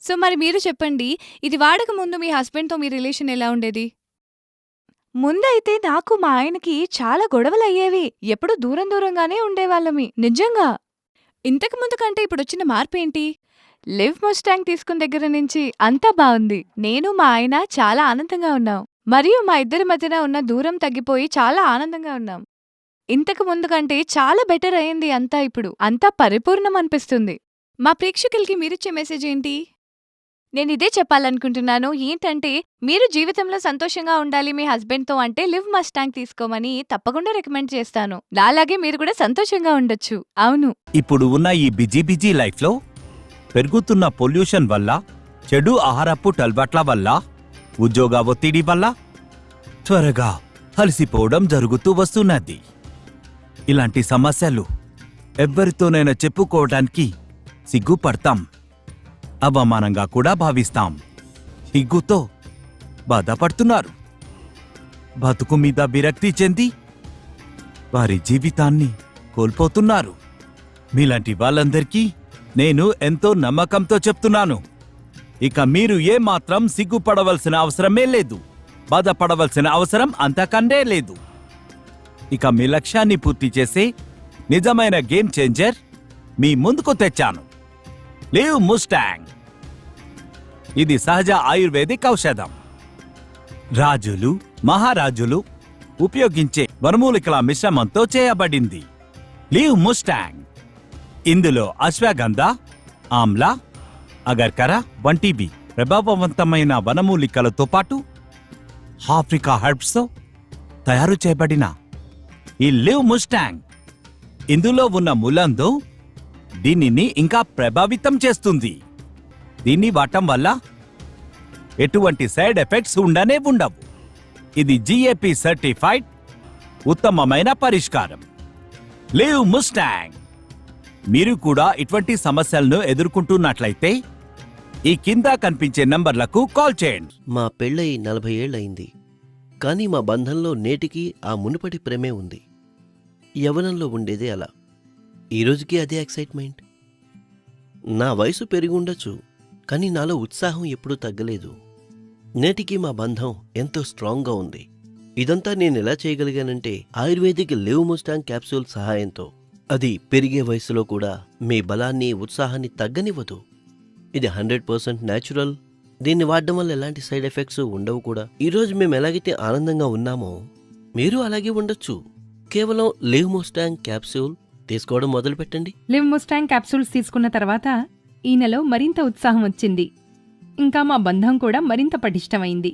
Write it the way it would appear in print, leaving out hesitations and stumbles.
So మరి మీరు చెప్పండి, ఇది వాడక ముందు మీ హస్బెండ్‌తో మీ రిలేషన్ ఎలా ఉండేది? ముందైతే నాకు మా ఆయనకి చాలా గొడవలయ్యేవి. ఎప్పుడూ దూరం దూరంగానే ఉండేవాళ్ళమి. నిజంగా. ఇంతకు ముందు కంటే ఇప్పుడొచ్చిన మార్పేంటి? లివ్ ముస్టాంగ్ తీసుకున్న దగ్గర నుంచి అంతా బావుంది. నేను మా ఆయన చాలా ఆనందంగా ఉన్నాం. మరియు మా ఇద్దరి మధ్యన ఉన్న దూరం తగ్గిపోయి చాలా ఆనందంగా ఉన్నాం. ఇంతకు ముందు కంటే చాలా బెటర్ అయింది అంతా ఇప్పుడు. అంతా పరిపూర్ణం అనిపిస్తుంది. మా ప్రేక్షకులకి మీరిచ్చే మెసేజ్ ఏంటి? నేనిదే చెప్పాలనుకుంటున్నాను. ఏంటంటే, మీరు జీవితంలో సంతోషంగా ఉండాలి మీ హస్బెండ్‌తో అంటే లివ్ మస్టాంగ్ తీసుకోమని తప్పకుండా రికమెండ్ చేస్తాను. నాలాగే మీరు కూడా సంతోషంగా ఉండొచ్చు. అవును. ఇప్పుడు ఉన్న ఈ బిజీ లైఫ్లో పెరుగుతున్న పొల్యూషన్ వల్ల, చెడు ఆహారపు అలవాట్ల వల్ల, ఉద్యోగ ఒత్తిడి వల్ల త్వరగా అలసిపోవడం జరుగుతూ వస్తున్నది. ఇలాంటి సమస్యలు ఎవ్వరితోనైనా చెప్పుకోవడానికి సిగ్గుపడతాం, అవమానంగా కూడా భావిస్తాం. సిగ్గుతో బాధపడుతున్నారు. బతుకు మీద విరక్తి చెంది వారి జీవితాన్ని కోల్పోతున్నారు. మీలాంటి వాళ్ళందరికీ నేను ఎంతో నమ్మకంతో చెప్తున్నాను, ఇక మీరు ఏమాత్రం సిగ్గుపడవలసిన అవసరమే లేదు, బాధపడవలసిన అవసరం అంతకంటే లేదు. ఇక మీ లక్ష్యాన్ని పూర్తి చేసే నిజమైన గేమ్ చేంజర్ మీ ముందుకు తెచ్చాను, లివ్ ముస్టాంగ్. ఇది సహజ ఆయుర్వేదిక్ ఔషధం. రాజులు, మహారాజులు ఉపయోగించే వనమూలికల మిశ్రమంతో చేయబడింది లివ్ ముస్టాంగ్. ఇందులో అశ్వగంధ, ఆమ్లా, అగర్కర వంటివి ప్రభావవంతమైన వనమూలికలతో పాటు ఆఫ్రికా హెర్బ్స్తో తయారు చేయబడిన ఈ లివ్ ముస్టాంగ్, ఇందులో ఉన్న ములందో దీనిని ఇంకా ప్రభావితం చేస్తుంది. దీన్ని వాడటం వల్ల ఎటువంటి సైడ్ ఎఫెక్ట్స్ ఉండనే ఉండవు. ఇది GAP సర్టిఫైడ్ ఉత్తమమైన పరిష్కారం, లివ్ ముస్టాంగ్. మీరు కూడా ఇటువంటి సమస్యలను ఎదుర్కొంటున్నట్లయితే ఈ కింద కనిపించే నంబర్లకు కాల్ చేయండి. మా పెళ్ళై 40 ఏళ్లయింది, కానీ మా బంధంలో నేటికి ఆ మునుపటి ప్రేమే ఉంది. యవ్వనంలో ఉండేదే అలా, ఈరోజుకి అదే ఎక్సైట్మెంట్. నా వయసు పెరిగి ఉండొచ్చు, కానీ నాలో ఉత్సాహం ఎప్పుడూ తగ్గలేదు. నేటికి మా బంధం ఎంతో స్ట్రాంగ్గా ఉంది. ఇదంతా నేనెలా చేయగలిగానంటే ఆయుర్వేదిక్ లివ్ ముస్టాంగ్ క్యాప్సూల్ సహాయంతో. అది పెరిగే వయసులో కూడా మీ బలాన్ని, ఉత్సాహాన్ని తగ్గనివ్వదు. ఇది 100% న్యాచురల్. దీన్ని వాడడం వల్ల ఎలాంటి సైడ్ ఎఫెక్ట్స్ ఉండవు కూడా. ఈరోజు మేము ఎలాగైతే ఆనందంగా ఉన్నామో మీరు అలాగే ఉండొచ్చు. కేవలం లివ్ ముస్టాంగ్ క్యాప్సూల్ తీసుకోవడం మొదలుపెట్టండి. లివ్ ముస్టాంగ్ క్యాప్సూల్స్ తీసుకున్న తర్వాత ఈ నెల మరింత ఉత్సాహం వచ్చింది. ఇంకా మా బంధం కూడా మరింత పటిష్టమైంది.